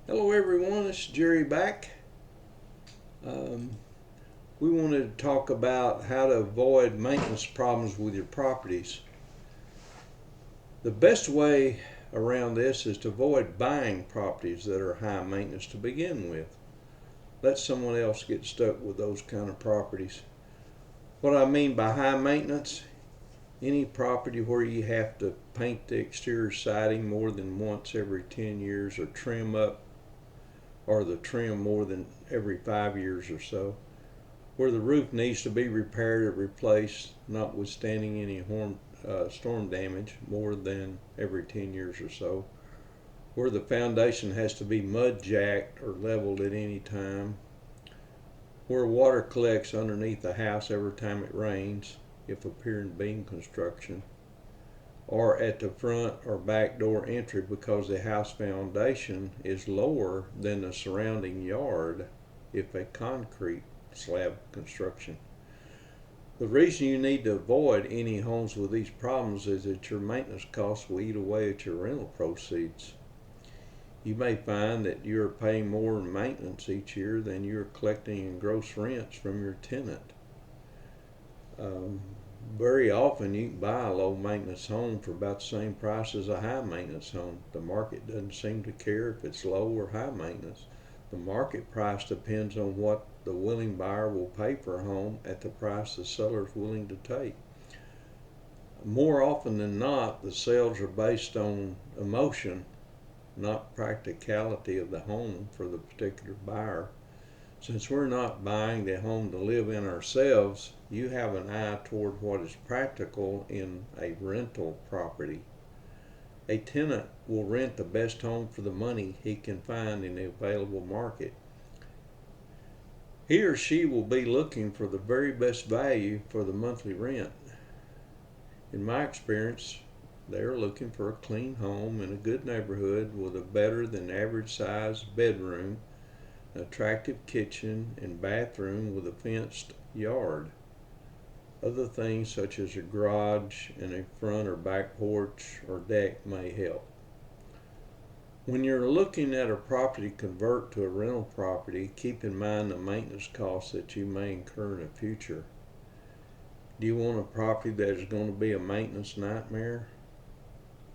Hello everyone, it's Jerry back. Um, we wanted to talk about how to avoid maintenance problems with your properties. The best way around this is to avoid buying properties that are high maintenance to begin with. Let someone else get stuck with those kind of properties. What I mean by high maintenance, any property where you have to paint the exterior siding more than once every 10 years or trim up or the trim more than every 5 years or so, where the roof needs to be repaired or replaced, notwithstanding any storm damage, more than every 10 years or so, where the foundation has to be mud jacked or leveled at any time, where water collects underneath the house every time it rains, if a pier and beam construction, or at the front or back door entry because the house foundation is lower than the surrounding yard if a concrete slab construction. The reason you need to avoid any homes with these problems is that your maintenance costs will eat away at your rental proceeds. You may find that you're paying more in maintenance each year than you're collecting in gross rents from your tenant. Um, Very often you can buy a low maintenance home for about the same price as a high maintenance home. The market doesn't seem to care if it's low or high maintenance. The market price depends on what the willing buyer will pay for a home at the price the seller is willing to take. More often than not, the sales are based on emotion, not practicality of the home for the particular buyer. Since we're not buying the home to live in ourselves, you have an eye toward what is practical in a rental property. A tenant will rent the best home for the money he can find in the available market. He or she will be looking for the very best value for the monthly rent. In my experience, they are looking for a clean home in a good neighborhood with a better than average sized bedroom, an attractive kitchen and bathroom with a fenced yard. Other things such as a garage and a front or back porch or deck may help. When you're looking at a property convert to a rental property, keep in mind the maintenance costs that you may incur in the future. Do you want a property that is going to be a maintenance nightmare?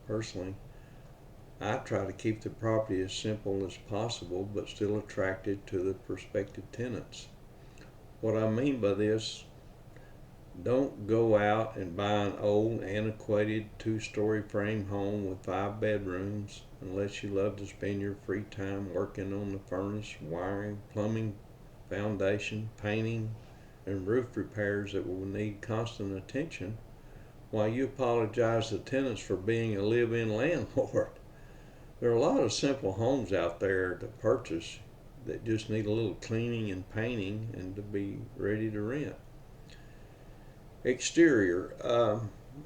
Personally, I try to keep the property as simple as possible but still attractive to the prospective tenants. What I mean by this, don't go out and buy an old, antiquated 2-story frame home with 5 bedrooms unless you love to spend your free time working on the furnace, wiring, plumbing, foundation, painting, and roof repairs that will need constant attention while you apologize to tenants for being a live-in landlord. There are a lot of simple homes out there to purchase that just need a little cleaning and painting and to be ready to rent. Exterior.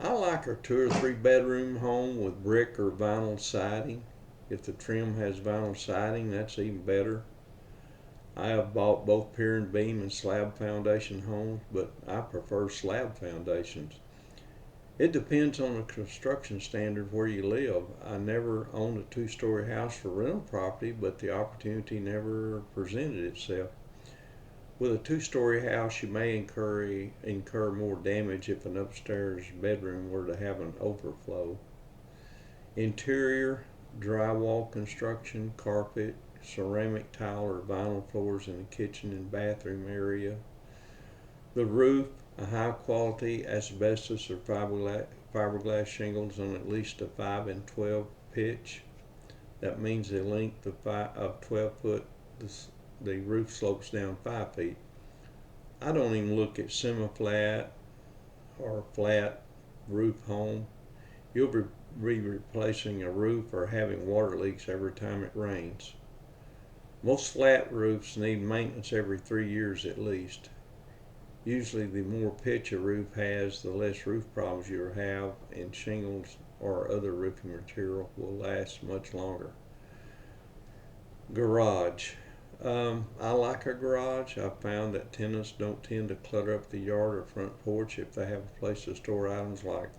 I like a 2 or 3 bedroom home with brick or vinyl siding. If the trim has vinyl siding, that's even better. I have bought both pier and beam and slab foundation homes, but I prefer slab foundations. It depends on the construction standard where you live. I never owned a 2-story house for rental property, but the opportunity never presented itself. With a 2-story house, you may incur more damage if an upstairs bedroom were to have an overflow. Interior, drywall construction, carpet, ceramic tile or vinyl floors in the kitchen and bathroom area. The roof, a high quality asbestos or fiberglass shingles on at least a 5 and 12 pitch. That means the length of 12 foot, the roof slopes down 5 feet. I don't even look at semi-flat or flat roof home. You'll be replacing a roof or having water leaks every time it rains. Most flat roofs need maintenance every 3 years at least. Usually the more pitch a roof has, the less roof problems you'll have, and shingles or other roofing material will last much longer. Garage. I like a garage. I've found that tenants don't tend to clutter up the yard or front porch if they have a place to store items like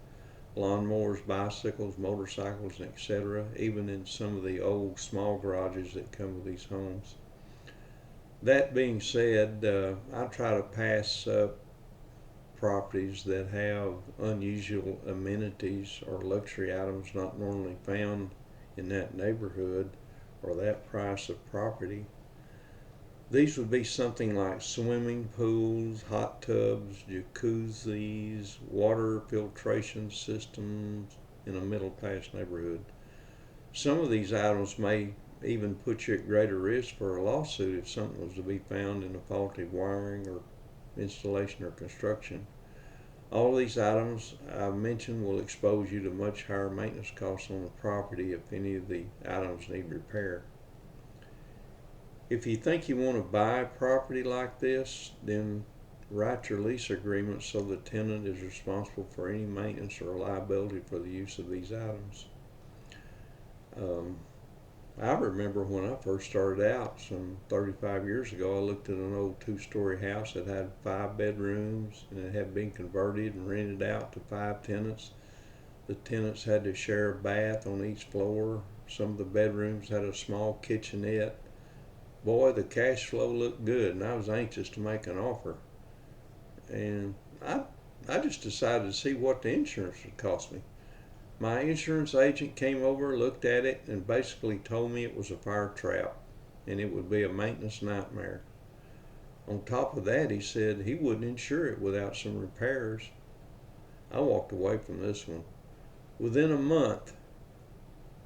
lawnmowers, bicycles, motorcycles, etc., even in some of the old small garages that come with these homes. That being said, I try to pass up properties that have unusual amenities or luxury items not normally found in that neighborhood or that price of property. These would be something like swimming pools, hot tubs, jacuzzis, water filtration systems in a middle class neighborhood. Some of these items may even put you at greater risk for a lawsuit if something was to be found in a faulty wiring or installation or construction. All of these items I've mentioned will expose you to much higher maintenance costs on the property if any of the items need repair. If you think you want to buy a property like this, then write your lease agreement so the tenant is responsible for any maintenance or liability for the use of these items. I remember when I first started out some 35 years ago, I looked at an old 2-story house that had 5 bedrooms and it had been converted and rented out to 5 tenants. The tenants had to share a bath on each floor. Some of the bedrooms had a small kitchenette. Boy, the cash flow looked good and I was anxious to make an offer. And I just decided to see what the insurance would cost me. My insurance agent came over, looked at it, and basically told me it was a fire trap and it would be a maintenance nightmare. On top of that, he said he wouldn't insure it without some repairs. I walked away from this one. Within a month,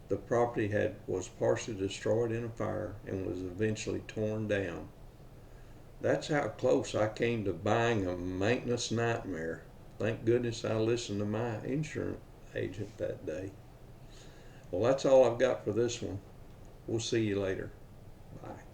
the property was partially destroyed in a fire and was eventually torn down. That's how close I came to buying a maintenance nightmare. Thank goodness I listened to my insurance agent that day. Well, that's all I've got for this one. We'll see you later. Bye.